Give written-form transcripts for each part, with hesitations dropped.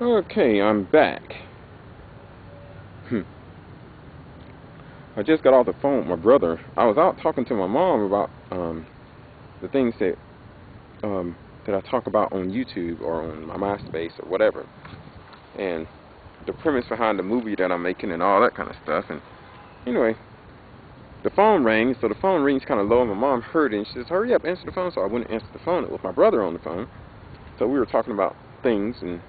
Okay, I'm back. I just got off the phone with my brother. I was out talking to my mom about the things that I talk about on YouTube or on my MySpace or whatever, and the premise behind the movie that I'm making and all that kind of stuff. And anyway, the phone rang, so the phone rings kind of low, and my mom heard it, and she says, "Hurry up, answer the phone." So I went and answered the phone. It was my brother on the phone. So we were talking about things, and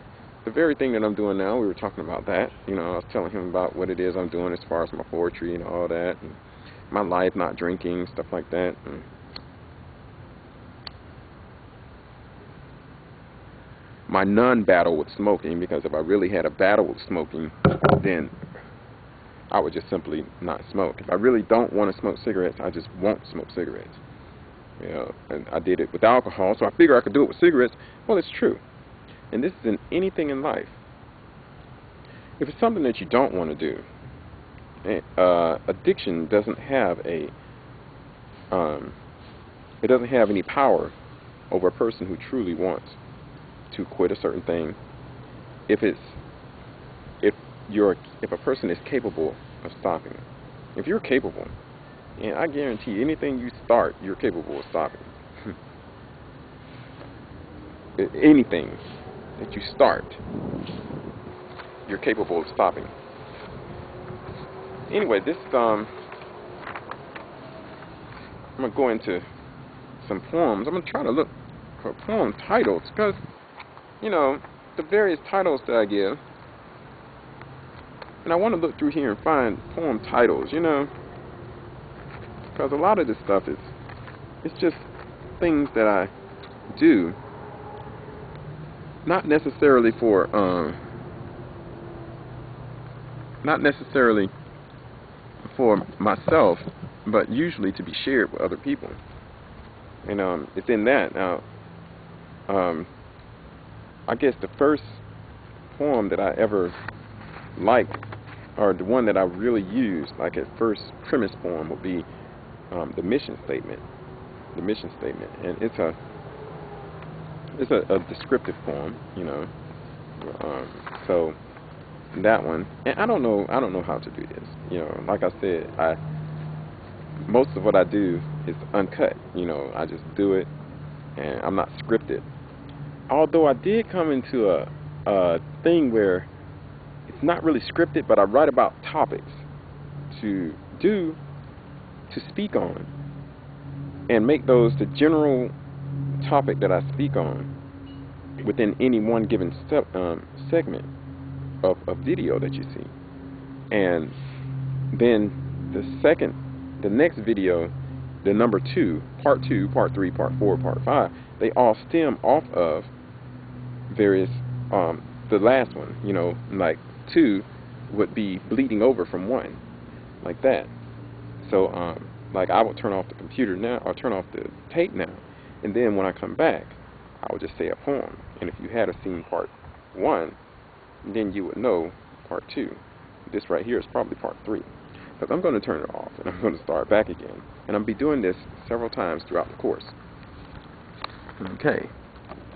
the very thing that I'm doing now, we were talking about that. You know, I was telling him about what it is I'm doing as far as my poetry and all that, and my life, not drinking, stuff like that. And my non-battle with smoking, because if I really had a battle with smoking, then I would just simply not smoke. If I really don't want to smoke cigarettes, I just won't smoke cigarettes. You know, and I did it with alcohol, so I figure I could do it with cigarettes. Well, it's true. And this is in anything in life. If it's something that you don't want to do, addiction doesn't have it doesn't have any power over a person who truly wants to quit a certain thing. If a person is capable of stopping, if you're capable, and I guarantee anything you start, you're capable of stopping. Anything that you start, you're capable of stopping. Anyway, I'm gonna go into some poems. I'm gonna try to look for poem titles, because you know, the various titles that I give, and I want to look through here and find poem titles, you know, because a lot of this stuff it's just things that I do, not necessarily for myself, but usually to be shared with other people. And it's in that now. I guess the first poem that I ever liked, or the one that I really used, like a first premise poem, would be the mission statement. The mission statement, and it's a descriptive poem, you know. So that one, and I don't know how to do this. You know, like I said, most of what I do is uncut. You know, I just do it, and I'm not scripted. Although I did come into a thing where it's not really scripted, but I write about topics to speak on, and make those the general topic that I speak on within any one given segment of video that you see. And then the next video, the number 2, part 2, part 3, part 4, part 5, they all stem off of various, the last one, you know, like 2 would be bleeding over from 1, like that. So, like I would turn off the computer now, or turn off the tape now, and then when I come back, I would just say a poem. And if you had seen part 1, then you would know part 2. This right here is probably part 3. But I'm going to turn it off, and I'm going to start back again. And I'll be doing this several times throughout the course. Okay.